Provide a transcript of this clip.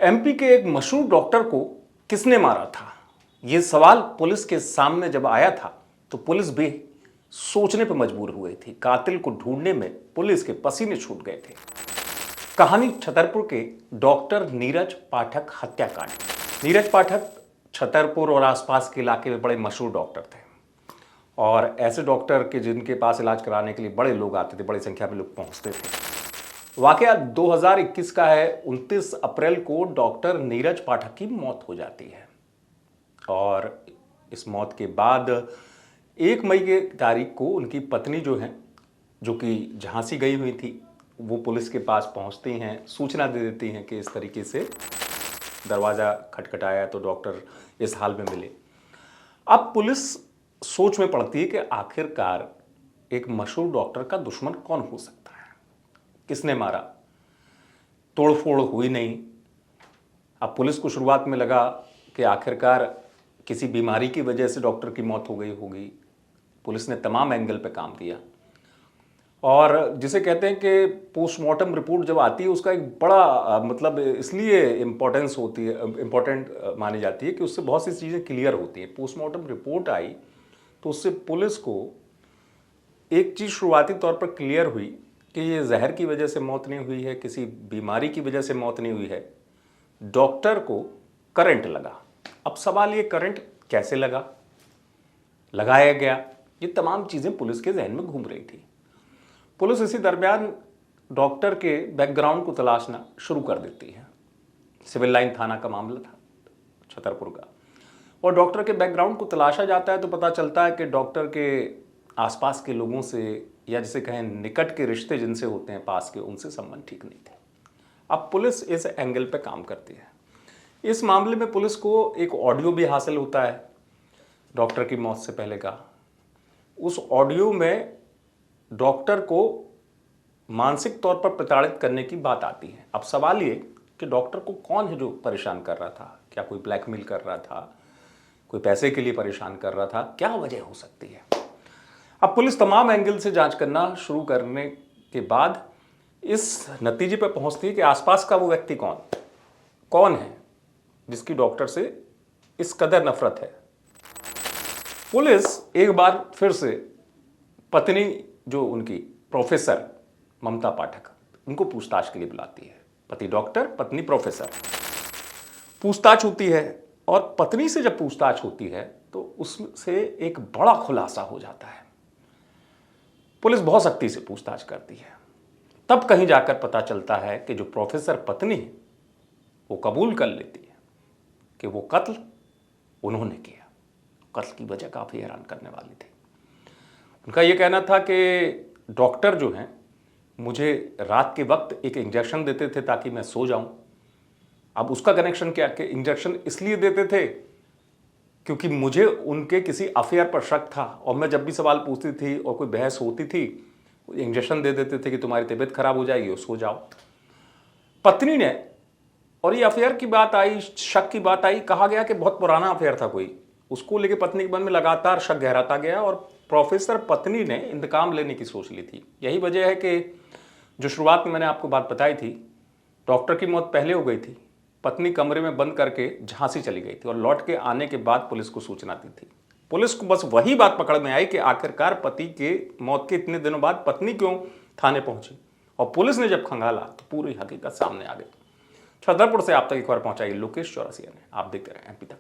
MP के एक मशहूर डॉक्टर को किसने मारा था? ये सवाल पुलिस के सामने जब आया था तो पुलिस भी सोचने पर मजबूर हुई थी। कातिल को ढूंढने में पुलिस के पसीने छूट गए थे। कहानी छतरपुर के डॉक्टर नीरज पाठक हत्याकांड। नीरज पाठक छतरपुर और आसपास के इलाके में बड़े मशहूर डॉक्टर थे और ऐसे डॉक्टर के जिनके पास इलाज कराने के लिए बड़े लोग आते थे, बड़ी संख्या में लोग पहुंचते थे। वाकया 2021 का है। 29 अप्रैल को डॉक्टर नीरज पाठक की मौत हो जाती है और इस मौत के बाद 1 मई के तारीख को उनकी पत्नी जो है, जो कि झांसी गई हुई थी, वो पुलिस के पास पहुंचती हैं, सूचना दे देती हैं कि इस तरीके से दरवाज़ा खटखटाया तो डॉक्टर इस हाल में मिले। अब पुलिस सोच में पड़ती है कि आखिरकार एक मशहूर डॉक्टर का दुश्मन कौन हो सकता है, किसने मारा। तोड़फोड़ हुई नहीं। अब पुलिस को शुरुआत में लगा कि आखिरकार किसी बीमारी की वजह से डॉक्टर की मौत हो गई होगी। पुलिस ने तमाम एंगल पे काम किया और जिसे कहते हैं कि पोस्टमार्टम रिपोर्ट जब आती है उसका एक बड़ा मतलब इसलिए इम्पोर्टेंस होती है, इम्पोर्टेंट मानी जाती है कि उससे बहुत सी चीज़ें क्लियर होती हैं। पोस्टमार्टम रिपोर्ट आई तो उससे पुलिस को एक चीज़ शुरुआती तौर पर क्लियर हुई कि ये जहर की वजह से मौत नहीं हुई है, किसी बीमारी की वजह से मौत नहीं हुई है। डॉक्टर को करंट लगा। अब सवाल ये करंट कैसे लगा, लगाया गया, ये तमाम चीज़ें पुलिस के जहन में घूम रही थी। पुलिस इसी दरमियान डॉक्टर के बैकग्राउंड को तलाशना शुरू कर देती है। सिविल लाइन थाना का मामला था छतरपुर का, और डॉक्टर के बैकग्राउंड को तलाशा जाता है तो पता चलता है कि डॉक्टर के आसपास के लोगों से, या जिसे कहें निकट के रिश्ते जिनसे होते हैं पास के, उनसे संबंध ठीक नहीं थे। अब पुलिस इस एंगल पे काम करती है। इस मामले में पुलिस को एक ऑडियो भी हासिल होता है डॉक्टर की मौत से पहले का। उस ऑडियो में डॉक्टर को मानसिक तौर पर प्रताड़ित करने की बात आती है। अब सवाल ये कि डॉक्टर को कौन है जो परेशान कर रहा था? क्या कोई ब्लैकमेल कर रहा था, कोई पैसे के लिए परेशान कर रहा था, क्या वजह हो सकती है? अब पुलिस तमाम एंगल से जांच करना शुरू करने के बाद इस नतीजे पर पहुंचती है कि आसपास का वो व्यक्ति कौन है जिसकी डॉक्टर से इस कदर नफरत है। पुलिस एक बार फिर से पत्नी जो उनकी प्रोफेसर ममता पाठक, उनको पूछताछ के लिए बुलाती है। पति डॉक्टर, पत्नी प्रोफेसर। पूछताछ होती है और पत्नी से जब पूछताछ होती है तो उससे एक बड़ा खुलासा हो जाता है। पुलिस बहुत सख्ती से पूछताछ करती है। तब कहीं जाकर पता चलता है कि जो प्रोफेसर पत्नी है वो कबूल कर लेती है कि वो कत्ल उन्होंने किया। कत्ल की वजह काफ़ी हैरान करने वाली थी। उनका ये कहना था कि डॉक्टर जो हैं मुझे रात के वक्त एक इंजेक्शन देते थे ताकि मैं सो जाऊं। अब उसका कनेक्शन क्या कि इंजेक्शन इसलिए देते थे क्योंकि मुझे उनके किसी अफेयर पर शक था और मैं जब भी सवाल पूछती थी और कोई बहस होती थी, इंजेक्शन दे देते थे कि तुम्हारी तबीयत खराब हो जाएगी और सो जाओ। पत्नी ने, और ये अफेयर की बात आई, शक की बात आई, कहा गया कि बहुत पुराना अफेयर था कोई, उसको लेके पत्नी के मन में लगातार शक गहराता गया और प्रोफेसर पत्नी ने इंतकाम लेने की सोच ली थी। यही वजह है कि जो शुरुआत में मैंने आपको बात बताई थी, डॉक्टर की मौत पहले हो गई थी, पत्नी कमरे में बंद करके झांसी चली गई थी और लौट के आने के बाद पुलिस को सूचना दी थी। पुलिस को बस वही बात पकड़ में आई कि आखिरकार पति के मौत के इतने दिनों बाद पत्नी क्यों थाने पहुंची, और पुलिस ने जब खंगाला तो पूरी हकीकत सामने आ गई। छतरपुर से आप तक एक बार पहुंचाई लोकेश चौरसिया ने। आप देखते रहे एमपी तक।